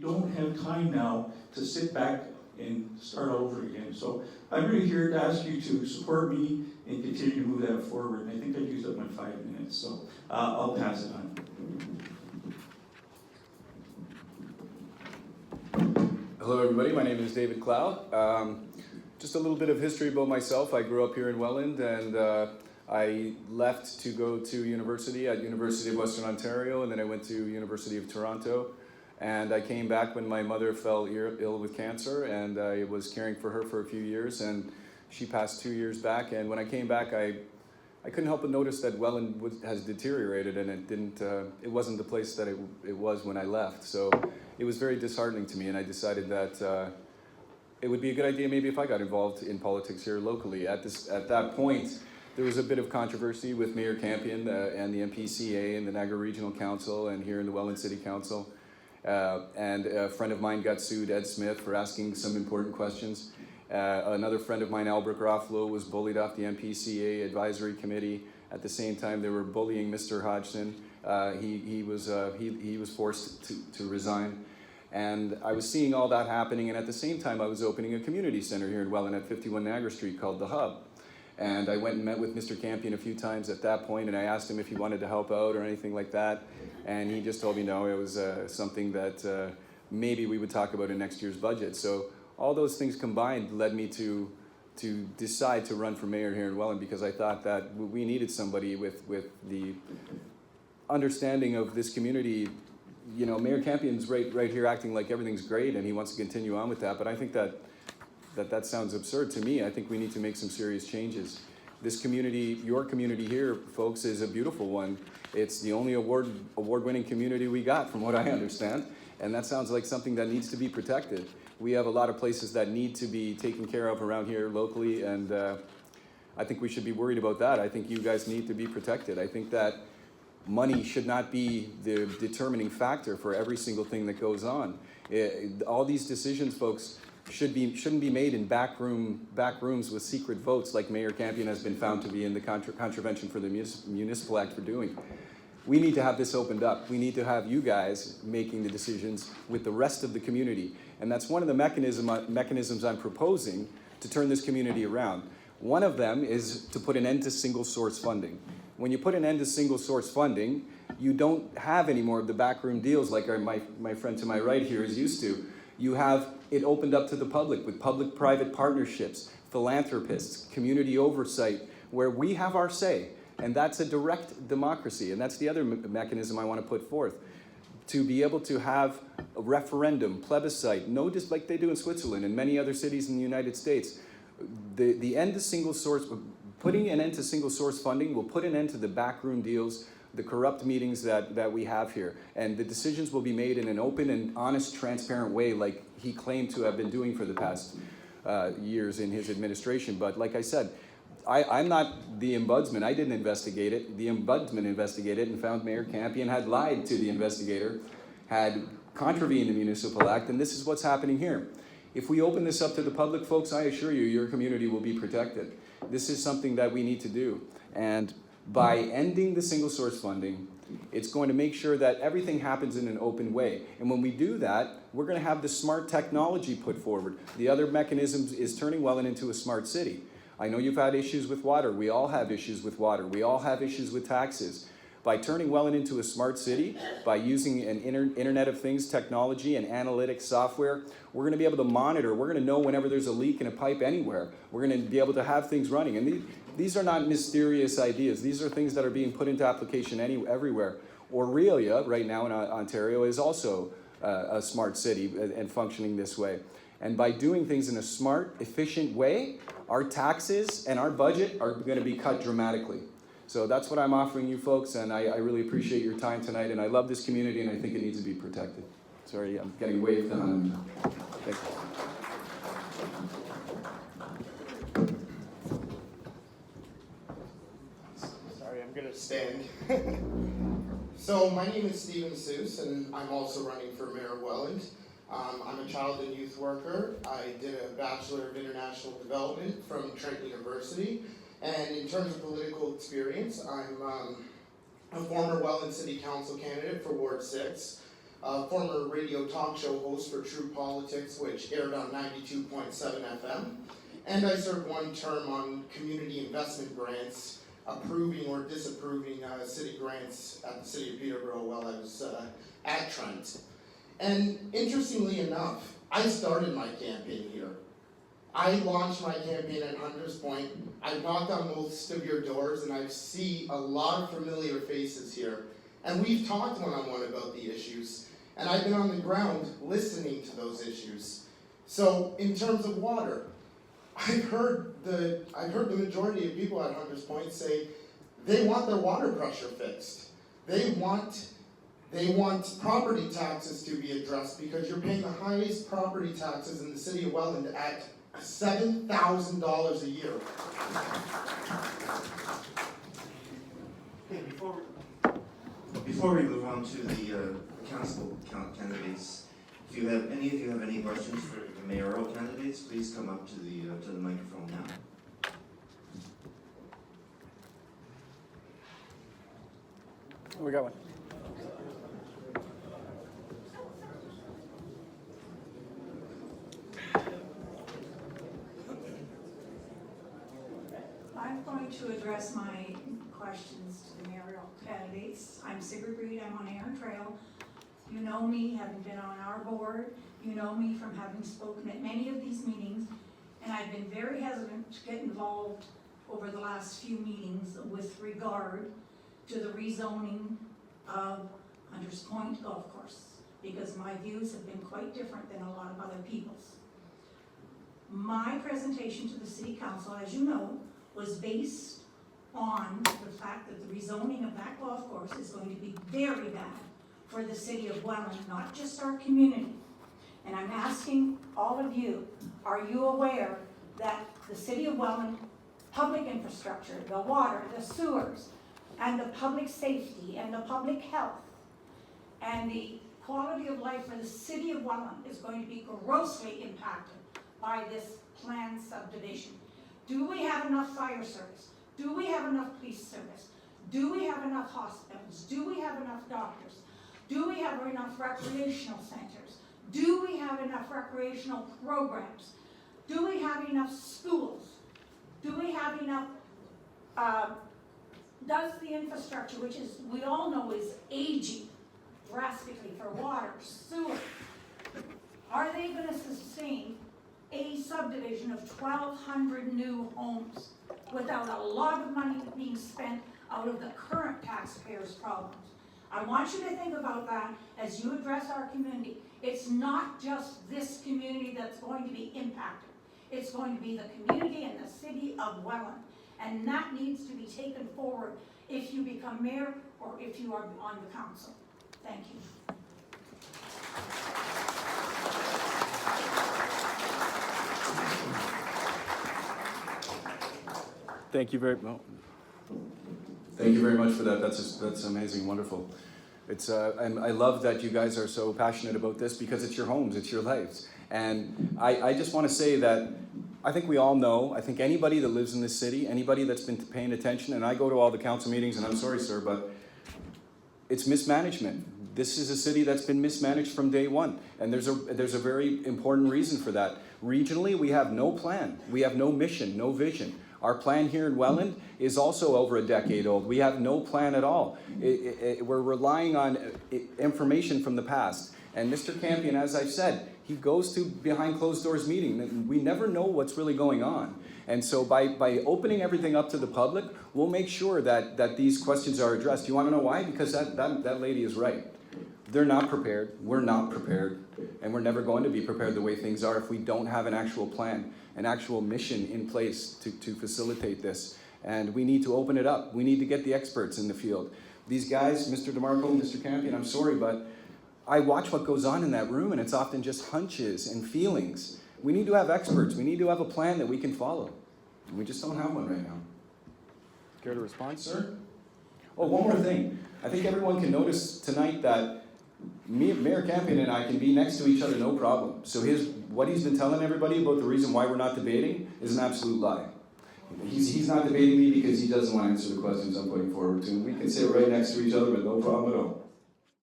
don't have time now to sit back and start over again. So I'm really here to ask you to support me and continue to move that forward. And I think I've used up my 5 minutes, so I'll pass it on. Hello everybody, my name is David Clow. Just a little bit of history about myself. I grew up here in Welland, and I left to go to university at University of Western Ontario, and then I went to University of Toronto. And I came back when my mother fell ill with cancer, and I was caring for her for a few years, and she passed 2 years back. And when I came back, I couldn't help but notice that Welland has deteriorated, and it wasn't the place that it was when I left. So it was very disheartening to me, and I decided that it would be a good idea maybe if I got involved in politics here locally. At that point, there was a bit of controversy with Mayor Campion and the MPCA and the Niagara Regional Council and here in the Welland City Council. And a friend of mine got sued, Ed Smith, for asking some important questions. Another friend of mine, Albert Garofalo, was bullied off the MPCA advisory committee. At the same time, they were bullying Mr. Hodgson. He was forced to resign. And I was seeing all that happening, and at the same time, I was opening a community center here in Welland at 51 Niagara Street called The Hub. And I went and met with Mr. Campion a few times at that point, and I asked him if he wanted to help out or anything like that. And he just told me no, it was something that maybe we would talk about in next year's budget. So all those things combined led me to decide to run for mayor here in Welland, because I thought that we needed somebody with the understanding of this community. You know, Mayor Campion's right here acting like everything's great and he wants to continue on with that, but I think that sounds absurd to me. I think we need to make some serious changes. This community, your community here, folks, is a beautiful one. It's the only award-winning community we got, from what I understand, and that sounds like something that needs to be protected. We have a lot of places that need to be taken care of around here locally, and I think we should be worried about that. I think you guys need to be protected. I think that money should not be the determining factor for every single thing that goes on. All these decisions, folks, shouldn't be made in back rooms with secret votes, like Mayor Campion has been found to be in the contravention for the Municipal Act for doing. We need to have this opened up. We need to have you guys making the decisions with the rest of the community. And that's one of the mechanisms I'm proposing to turn this community around. One of them is to put an end to single source funding. When you put an end to single source funding, you don't have any more of the backroom deals like my friend to my right here is used to. You have it opened up to the public with public-private partnerships, philanthropists, community oversight, where we have our say. And that's a direct democracy. And that's the other mechanism I want to put forth. To be able to have a referendum, plebiscite, just like they do in Switzerland and many other cities in the United States. The end to single source, putting an end to single source funding will put an end to the backroom deals, the corrupt meetings that we have here. And the decisions will be made in an open and honest, transparent way, like he claimed to have been doing for the past years in his administration. But like I said, I'm not the ombudsman. I didn't investigate it. The ombudsman investigated it and found Mayor Campion had lied to the investigator, had contravened the Municipal Act, and this is what's happening here. If we open this up to the public, folks, I assure you, your community will be protected. This is something that we need to do. And by ending the single source funding, it's going to make sure that everything happens in an open way. And when we do that, we're going to have the smart technology put forward. The other mechanism is turning Welland into a smart city. I know you've had issues with water. We all have issues with water. We all have issues with taxes. By turning Welland into a smart city, by using an Internet of Things technology and analytics software, we're going to be able to monitor. We're going to know whenever there's a leak in a pipe anywhere. We're going to be able to have things running. And these are not mysterious ideas. These are things that are being put into application everywhere. Orillia, right now in Ontario, is also a smart city and functioning this way. And by doing things in a smart, efficient way, our taxes and our budget are going to be cut dramatically. So that's what I'm offering you folks, and I really appreciate your time tonight, and I love this community, and I think it needs to be protected. Sorry, I'm getting waved on. Thank you. Sorry, I'm going to stand. So my name is Stephen Seuss, and I'm also running for Mayor of Welland. I'm a child and youth worker. I did a Bachelor of International Development from Trent University. And in terms of political experience, I'm a former Welland City Council candidate for Ward 6. a former radio talk show host for True Politics, which aired on 92.7 FM. And I served one term on community investment grants, approving or disapproving city grants at the city of Peterborough while I was at Trent. And interestingly enough, I started my campaign here. I launched my campaign at Hunters Point. I knocked on most of your doors, and I see a lot of familiar faces here. And we've talked one-on-one about the issues, and I've been on the ground listening to those issues. So, in terms of water, I've heard the majority of people at Hunters Point say they want their water pressure fixed. They want property taxes to be addressed because you're paying the highest property taxes in the city of Welland at $7,000 a year. Okay, before we move on to the council candidates, if any of you have any questions for the mayoral candidates, please come up to the microphone now. We got one. I'm going to address my questions to the mayoral candidates. I'm Sigrid Reed, I'm on Aaron Trail. You know me, having been on our board. You know me from having spoken at many of these meetings. And I've been very hesitant to get involved over the last few meetings with regard to the rezoning of Hunters Point Golf Course, because my views have been quite different than a lot of other people's. My presentation to the City Council, as you know, was based on the fact that the rezoning of that golf course is going to be very bad for the city of Welland, not just our community. And I'm asking all of you, are you aware that the city of Welland, public infrastructure, the water, the sewers, and the public safety, and the public health, and the quality of life for the city of Welland is going to be grossly impacted by this planned subdivision? Do we have enough fire service? Do we have enough police service? Do we have enough hospitals? Do we have enough doctors? Do we have enough recreational centers? Do we have enough recreational programs? Do we have enough schools? Do we have enough, does the infrastructure, which is, we all know is aging drastically for water, sewer, are they going to sustain a subdivision of 1,200 new homes without a lot of money being spent out of the current taxpayers' problems? I want you to think about that as you address our community. It's not just this community that's going to be impacted. It's going to be the community and the city of Welland. And that needs to be taken forward if you become mayor or if you are on the council. Thank you. Thank you very much for that. That's amazing, wonderful. It's and I love that you guys are so passionate about this because it's your homes, it's your lives. And I just want to say that I think we all know, I think anybody that lives in this city, anybody that's been paying attention, and I go to all the council meetings, and I'm sorry, sir, but it's mismanagement. This is a city that's been mismanaged from day one, and there's a very important reason for that. Regionally, we have no plan. We have no mission, no vision. Our plan here in Welland is also over a decade old. We have no plan at all. We're relying on information from the past. And Mr. Campion, as I've said, he goes to behind closed doors meeting. We never know what's really going on. And so by opening everything up to the public, we'll make sure that these questions are addressed. You want to know why? Because that lady is right. They're not prepared. We're not prepared. And we're never going to be prepared the way things are if we don't have an actual plan, an actual mission in place to facilitate this. And we need to open it up. We need to get the experts in the field. These guys, Mr. DeMarco, Mr. Campion, I'm sorry, but I watch what goes on in that room, and it's often just hunches and feelings. We need to have experts. We need to have a plan that we can follow. And we just don't have one right now. Care to respond, sir? Oh, one more thing. I think everyone can notice tonight that Mayor Campion and I can be next to each other, no problem. So what he's been telling everybody about the reason why we're not debating is an absolute lie. He's not debating me because he doesn't want to answer the questions I'm putting forward to him. We can sit right next to each other with no problem at all.